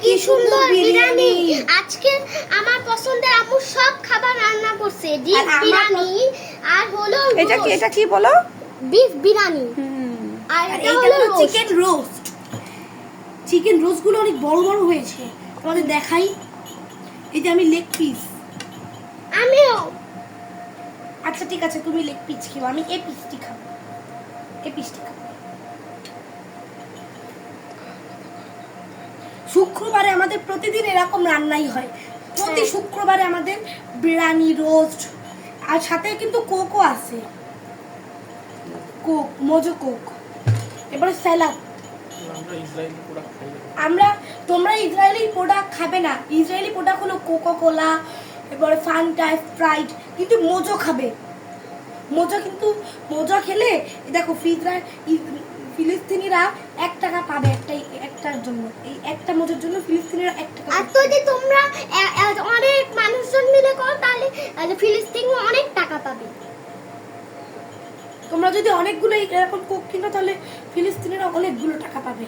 কি সুন্দর বিরিয়ানি। আজকে আমার পছন্দের আম্মু সব খাবার রান্না করছে, ডিম বিরিয়ানি আর হলো এটা কি বলো? বিফ বিরিয়ানি। আর এটা হলো চিকেন রোস্ট। চিকেন রোস্ট গুলো অনেক বড় বড় হয়েছে, তোমাদের দেখাই। এই যে আমি লেগ পিস। আমিও। আচ্ছা ঠিক আছে, তুমি লেগ পিস খাও, আমি এই পিসটি খাবো। এই পিসটি খাবো। শুক্রবারে আমাদের প্রতিদিন এরকম রান্নাই হয়। প্রতি শুক্রবারে আমাদের বিরিয়ানি, রোস্ট, আর সাথে কিন্তু কোকও আছে, কোক, মোজো কোক। এবারে স্যালাড। তোমরা ইসরায়েলি প্রোডাক্ট খাবে না। ইসরায়েলি প্রোডাক্ট হলো কোকা কোলা, এবারে ফান্টা, স্প্রাইট, কিন্তু মোজো খাবে। মোজো খেলে দেখো ফিলিস্তিনিরা 1 টাকা পাবে একটার জন্য। এই একটা মোজোর জন্য ফিলিস্তিনিরা 1 টাকা। আর যদি তোমরা অনেক মানুষজন মিলে করো তাহলে ফিলিস্তিন অনেক টাকা পাবে। তোমরা যদি অনেকগুলো এরকম কোক কিনো তাহলে ফিলিস্তিনিরা অনেকগুলো টাকা পাবে।